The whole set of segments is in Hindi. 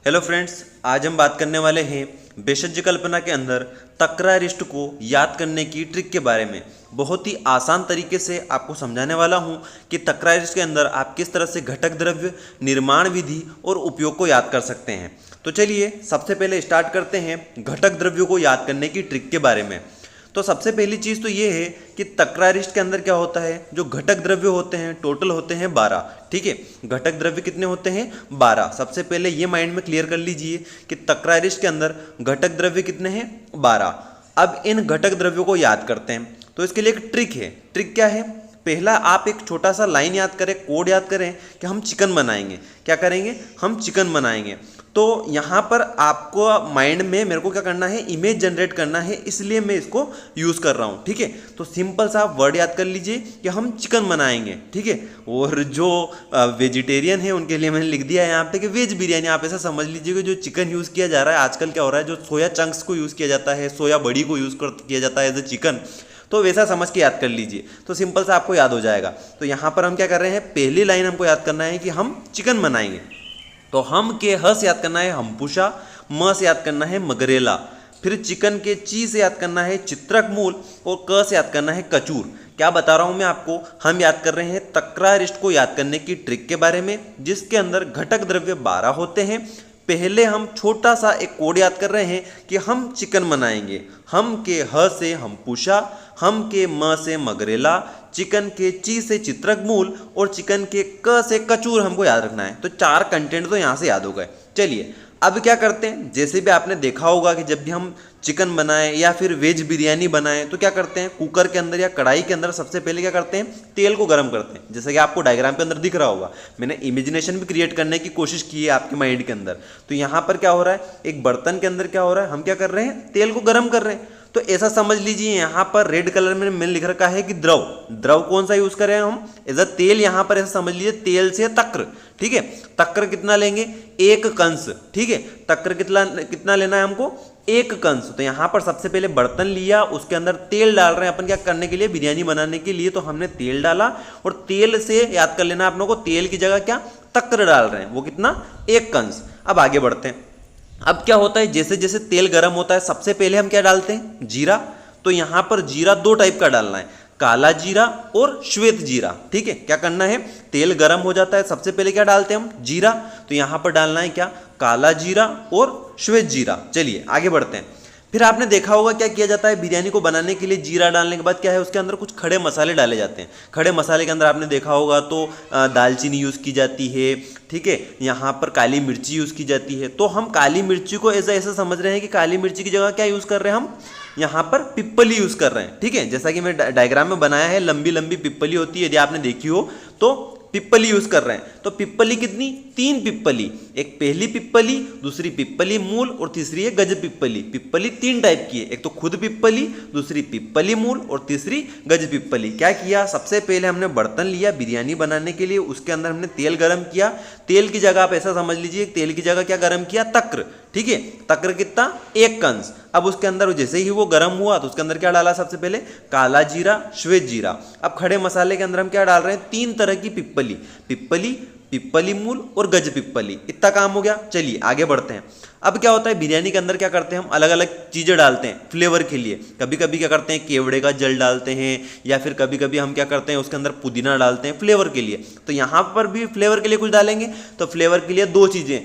हेलो फ्रेंड्स, आज हम बात करने वाले हैं भेषज कल्पना के अंदर तक्रारिस्ट को याद करने की ट्रिक के बारे में। बहुत ही आसान तरीके से आपको समझाने वाला हूं कि तक्रारिस्ट के अंदर आप किस तरह से घटक द्रव्य, निर्माण विधि और उपयोग को याद कर सकते हैं। तो चलिए सबसे पहले स्टार्ट करते हैं घटक द्रव्यों को याद करने की ट्रिक के बारे में। तो सबसे पहली चीज़ तो ये है कि तक्रारिस्ट के अंदर क्या होता है, जो घटक द्रव्य होते हैं टोटल होते हैं 12। ठीक है, घटक द्रव्य कितने होते हैं? 12। सबसे पहले ये माइंड में क्लियर कर लीजिए कि तक्रारिस्ट के अंदर घटक द्रव्य कितने हैं? 12। अब इन घटक द्रव्यों को याद करते हैं, तो इसके लिए एक ट्रिक है। ट्रिक क्या है? पहला आप एक छोटा सा लाइन याद करें, कोड याद करें कि हम चिकन बनाएंगे। क्या करेंगे? हम चिकन बनाएंगे। तो यहाँ पर आपको माइंड में मेरे को क्या करना है, इमेज जनरेट करना है, इसलिए मैं इसको यूज़ कर रहा हूँ। ठीक है, तो सिंपल सा वर्ड याद कर लीजिए कि हम चिकन बनाएंगे। ठीक है, और जो वेजिटेरियन है उनके लिए मैंने लिख दिया है यहाँ पे कि वेज बिरयानी। आप ऐसा समझ लीजिए कि जो चिकन यूज़ किया जा रहा है आजकल क्या हो रहा है, जो सोया चंक्स को यूज़ किया जाता है, सोया बड़ी को यूज़ किया जाता है एज ए चिकन, तो वैसा समझ के याद कर लीजिए, तो सिंपल सा आपको याद हो जाएगा। तो यहाँ पर हम क्या कर रहे हैं, पहली लाइन हमको याद करना है कि हम चिकन बनाएंगे। तो हम के ह से याद करना है हमपुषा, म से याद करना है मगरेला, फिर चिकन के ची से याद करना है चित्रक मूल और क से याद करना है कचूर। क्या बता रहा हूं मैं आपको, हम याद कर रहे हैं तक्रारिस्ट को याद करने की ट्रिक के बारे में, जिसके अंदर घटक द्रव्य 12 होते हैं। पहले हम छोटा सा एक कोड याद कर रहे हैं कि हम चिकन बनाएंगे। हम के ह से हमपुषा, हम के म से मगरेला, चिकन के ची से चित्रक मूल और चिकन के क से कचूर हमको याद रखना है। तो 4 कंटेंट तो यहाँ से याद हो गए। चलिए अब क्या करते हैं, जैसे भी आपने देखा होगा कि जब भी हम चिकन बनाएं या फिर वेज बिरयानी बनाएं तो क्या करते हैं, कुकर के अंदर या कढ़ाई के अंदर सबसे पहले क्या करते हैं, तेल को गर्म करते हैं। जैसे कि आपको डायग्राम के अंदर दिख रहा होगा, मैंने इमेजिनेशन भी क्रिएट करने की कोशिश की है आपके माइंड के अंदर। तो यहाँ पर क्या हो रहा है, एक बर्तन के अंदर क्या हो रहा है, हम क्या कर रहे हैं, तेल को गर्म कर रहे हैं। तो ऐसा समझ लीजिए यहाँ पर रेड कलर में मैंने लिख रखा है कि द्रव। द्रव कौन सा यूज करें हम, एज अ तेल। यहाँ पर ऐसा समझ लीजिए तेल से तक्र। ठीक है, तक्र कितना लेंगे, 1 कंस। ठीक है, तक्र कितना लेना है हमको, 1 कंस। तो यहाँ पर सबसे पहले बर्तन लिया, उसके अंदर तेल डाल रहे हैं अपन क्या करने के लिए, बिरयानी बनाने के लिए। तो हमने तेल डाला और तेल से याद कर लेना आप लोगों को, तेल की जगह क्या तक्र डाल रहे हैं, वो कितना, 1 कंस। अब आगे बढ़ते हैं। अब क्या होता है, जैसे जैसे तेल गर्म होता है सबसे पहले हम क्या डालते हैं, जीरा। तो यहाँ पर जीरा 2 टाइप का डालना है, काला जीरा और श्वेत जीरा। ठीक है, क्या करना है, तेल गर्म हो जाता है, सबसे पहले क्या डालते हैं हम, जीरा। तो यहाँ पर डालना है क्या, काला जीरा और श्वेत जीरा। चलिए आगे बढ़ते हैं। फिर आपने देखा होगा क्या किया जाता है, बिरयानी को बनाने के लिए जीरा डालने के बाद क्या है, उसके अंदर कुछ खड़े मसाले डाले जाते हैं। खड़े मसाले के अंदर आपने देखा होगा तो दालचीनी यूज़ की जाती है। ठीक है, यहाँ पर काली मिर्ची यूज़ की जाती है। तो हम काली मिर्ची को ऐसा समझ रहे हैं कि काली मिर्ची की जगह क्या यूज़ कर रहे हैं हम, यहाँ पर पिप्पली यूज़ कर रहे हैं। ठीक है, जैसा कि मैं डायग्राम में बनाया है, लंबी लंबी पिप्पली होती है, यदि आपने देखी हो तो पिप्पली यूज कर रहे हैं। तो पिप्पली कितनी, 3 पिप्पली, एक पहली पिप्पली, दूसरी पिप्पली मूल और तीसरी है गज पिप्पली। पिप्पली 3 टाइप की है, एक तो खुद पिप्पली, दूसरी पिप्पली मूल और तीसरी गज पिप्पली। क्या किया, सबसे पहले हमने बर्तन लिया बिरयानी बनाने के लिए, उसके अंदर हमने तेल गरम किया। तेल की जगह आप ऐसा समझ लीजिए, तेल की जगह क्या गरम किया, तक्र। ठीक है, तक्र कितना, 1 कंस। अब उसके अंदर जैसे ही वो गर्म हुआ तो उसके अंदर क्या डाला, सबसे पहले काला जीरा, श्वेत जीरा। अब खड़े मसाले के अंदर हम क्या डाल रहे हैं, 3 तरह की पिप्पली, पिप्पली, पिप्पली मूल और गज पिप्पली। इतना काम हो गया। चलिए आगे बढ़ते हैं। अब क्या होता है, बिरयानी के अंदर क्या करते हैं हम, अलग अलग चीज़ें डालते हैं फ्लेवर के लिए। कभी कभी क्या करते हैं, केवड़े का जल डालते हैं, या फिर कभी कभी हम क्या करते हैं, उसके अंदर पुदीना डालते हैं फ्लेवर के लिए। तो यहाँ पर भी फ्लेवर के लिए कुछ डालेंगे। तो फ्लेवर के लिए 2 चीज़ें,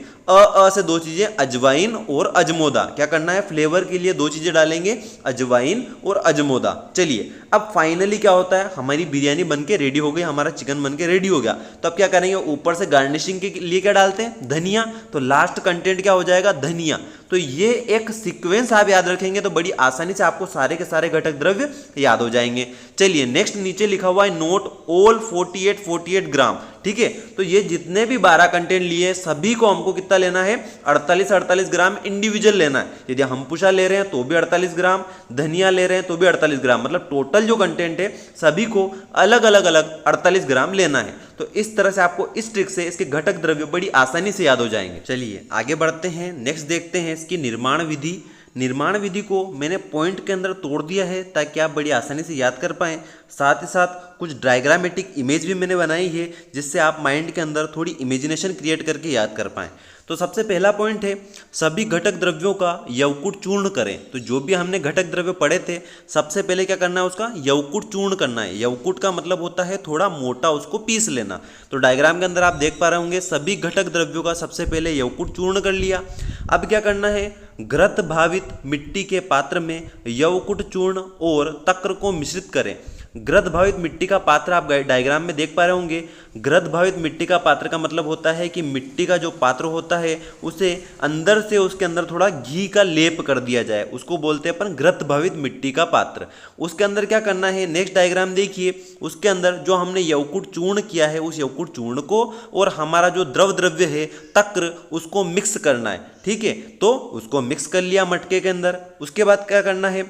से 2 चीज़ें, अजवाइन और अजमोदा। क्या करना है, फ्लेवर के लिए 2 चीज़ें डालेंगे, अजवाइन और अजमोदा। चलिए अब फाइनली क्या होता है, हमारी बिरयानी बन के रेडी हो गई, हमारा चिकन बन के रेडी हो गया। तो अब क्या करेंगे, ऊपर से गार्निशिंग के लिए क्या डालते हैं, धनिया। तो लास्ट कंटेंट क्या हो जाएगा, धनिया। तो ये एक सीक्वेंस आप याद रखेंगे तो बड़ी आसानी से आपको सारे के सारे घटक द्रव्य याद हो जाएंगे। चलिए नेक्स्ट, नीचे लिखा हुआ है नोट ऑल 48 ग्राम। ठीक है, तो ये जितने भी 12 कंटेंट लिए सभी को हमको कितना लेना है, 48 ग्राम इंडिविजुअल लेना है। यदि हम पुषा ले रहे हैं तो भी 48 ग्राम, धनिया ले रहे हैं तो भी 48 ग्राम, मतलब टोटल जो कंटेंट है सभी को अलग अलग 48 ग्राम लेना है। तो इस तरह से आपको इस ट्रिक से इसके घटक द्रव्य बड़ी आसानी से याद हो जाएंगे। चलिए आगे बढ़ते हैं, नेक्स्ट देखते हैं इसकी निर्माण विधि। निर्माण विधि को मैंने पॉइंट के अंदर तोड़ दिया है ताकि आप बड़ी आसानी से याद कर पाएँ। साथ ही साथ कुछ डायग्रामेटिक इमेज भी मैंने बनाई है जिससे आप माइंड के अंदर थोड़ी इमेजिनेशन क्रिएट करके याद कर पाएँ। तो सबसे पहला पॉइंट है सभी घटक द्रव्यों का यवकुट चूर्ण करें। तो जो भी हमने घटक द्रव्य पढ़े थे सबसे पहले क्या करना है, उसका यवकुट चूर्ण करना है। यवकुट का मतलब होता है थोड़ा मोटा उसको पीस लेना। तो डायग्राम के अंदर आप देख पा रहे होंगे सभी घटक द्रव्यों का सबसे पहले यवकुट चूर्ण कर लिया। अब क्या करना है, घृत भावित मिट्टी के पात्र में यवकुट चूर्ण और तक्र को मिश्रित करें। घृत भावित मिट्टी का पात्र आप डायग्राम में देख पा रहे होंगे। घृत भावित मिट्टी का पात्र का मतलब होता है कि मिट्टी का जो पात्र होता है उसे अंदर से उसके अंदर थोड़ा घी का लेप कर दिया जाए, उसको बोलते हैं अपन घृत भावित मिट्टी का पात्र। उसके अंदर क्या करना है, नेक्स्ट डायग्राम देखिए, उसके अंदर जो हमने यवकुट चूर्ण किया है उस यवकुट चूर्ण को और हमारा जो द्रव्य है तक्र उसको मिक्स करना है। ठीक है, तो उसको मिक्स कर लिया मटके के अंदर। उसके बाद क्या करना है,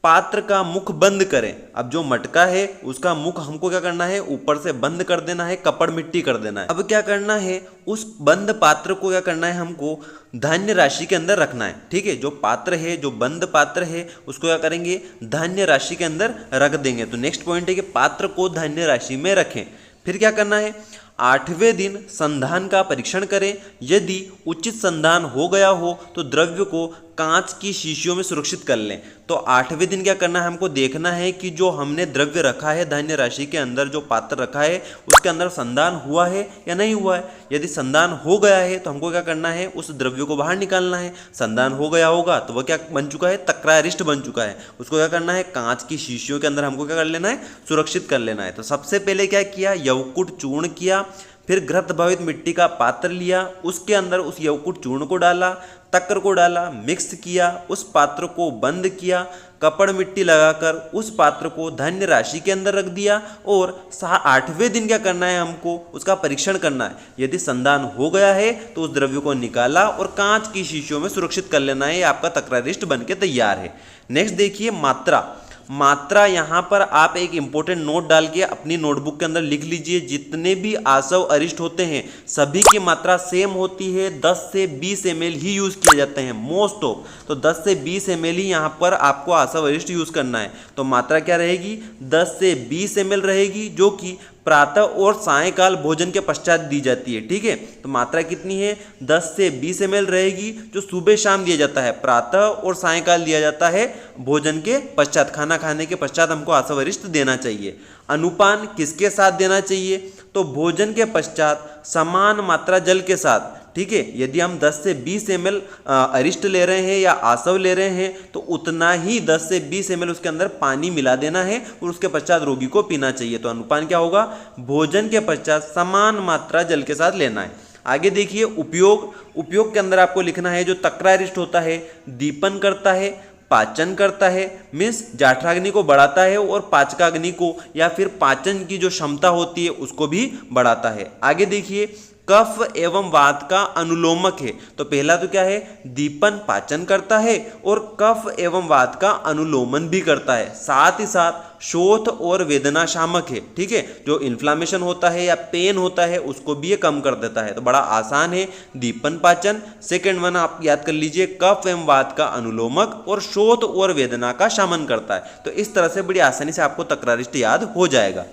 पात्र का मुख बंद करें। अब जो मटका है उसका मुख हमको क्या करना है, ऊपर से बंद कर देना है, कपड़ मिट्टी कर देना है। अब क्या करना है, उस बंद पात्र को क्या करना है, हमको धान्य राशि के अंदर रखना है। ठीक है, जो पात्र है, जो बंद पात्र है उसको क्या करेंगे, धान्य राशि के अंदर रख देंगे। तो नेक्स्ट पॉइंट है कि पात्र को धान्य राशि में रखें। फिर क्या करना है, 8वें दिन संधान का परीक्षण करें। यदि उचित संधान हो गया हो तो द्रव्य को कांच की शीशियों में सुरक्षित कर लें। तो 8वें दिन क्या करना है, हमको देखना है कि जो हमने द्रव्य रखा है धान्य राशि के अंदर, जो पात्र रखा है उसके अंदर संधान हुआ है या नहीं हुआ है। यदि संधान हो गया है तो हमको क्या करना है, उस द्रव्य को बाहर निकालना है। संधान हो गया होगा तो वह क्या बन चुका है, तक्रारिष्ट बन चुका है। उसको क्या करना है, कांच की शीशियों के अंदर हमको क्या कर लेना है, सुरक्षित कर लेना है। तो सबसे पहले क्या किया, यवकुट चूर्ण किया, फिर घृत भावित मिट्टी का पात्र लिया, उसके अंदर उस यवकुट चूर्ण को डाला, तक्र को डाला, मिक्स किया, उस पात्र को बंद किया, कपड़ मिट्टी लगाकर उस पात्र को धान्य राशि के अंदर रख दिया और 8वें दिन क्या करना है, हमको उसका परीक्षण करना है। यदि संधान हो गया है तो उस द्रव्य को निकाला और कांच की शीशियों में सुरक्षित कर लेना है। आपका तक्रारिष्ट बन के तैयार है। नेक्स्ट देखिए मात्रा यहाँ पर आप एक इंपॉर्टेंट नोट डाल के अपनी नोटबुक के अंदर लिख लीजिए। जितने भी आसव अरिष्ट होते हैं सभी की मात्रा सेम होती है, 10 से 20 ml ही यूज़ किए जाते हैं मोस्ट ऑफ। तो 10 से 20 ml ही यहाँ पर आपको आसव अरिष्ट यूज़ करना है। तो मात्रा क्या रहेगी, 10 से 20 ml रहेगी, जो कि प्रातः और सायंकाल भोजन के पश्चात दी जाती है। ठीक है, तो मात्रा कितनी है, 10 से 20 ml रहेगी, जो सुबह शाम दिया जाता है, प्रातः और सायंकाल दिया जाता है भोजन के पश्चात, खाना खाने के पश्चात हमको आसव अरिष्ट देना चाहिए। अनुपान किसके साथ देना चाहिए, तो भोजन के पश्चात समान मात्रा जल के साथ। ठीक है, यदि हम 10 से 20 ml अरिष्ट ले रहे हैं या आसव ले रहे हैं तो उतना ही 10 से 20 ml उसके अंदर पानी मिला देना है और उसके पश्चात रोगी को पीना चाहिए। तो अनुपान क्या होगा, भोजन के पश्चात समान मात्रा जल के साथ लेना है। आगे देखिए उपयोग के अंदर आपको लिखना है जो तक्रारिष्ट होता है, दीपन करता है, पाचन करता है, मीन्स जाठराग्नि को बढ़ाता है और पाचकाग्नि को या फिर पाचन की जो क्षमता होती है उसको भी बढ़ाता है। आगे देखिए कफ एवं वात का अनुलोमक है। तो पहला तो क्या है, दीपन पाचन करता है और कफ एवं वात का अनुलोमन भी करता है, साथ ही साथ शोथ और वेदना शामक है। ठीक है, जो इन्फ्लामेशन होता है या पेन होता है उसको भी ये कम कर देता है। तो बड़ा आसान है, दीपन पाचन। सेकंड वन आप याद कर लीजिए, कफ एवं वात का अनुलोमक और शोथ और वेदना का शमन करता है। तो इस तरह से बड़ी आसानी से आपको तक्रारिष्ट याद हो जाएगा।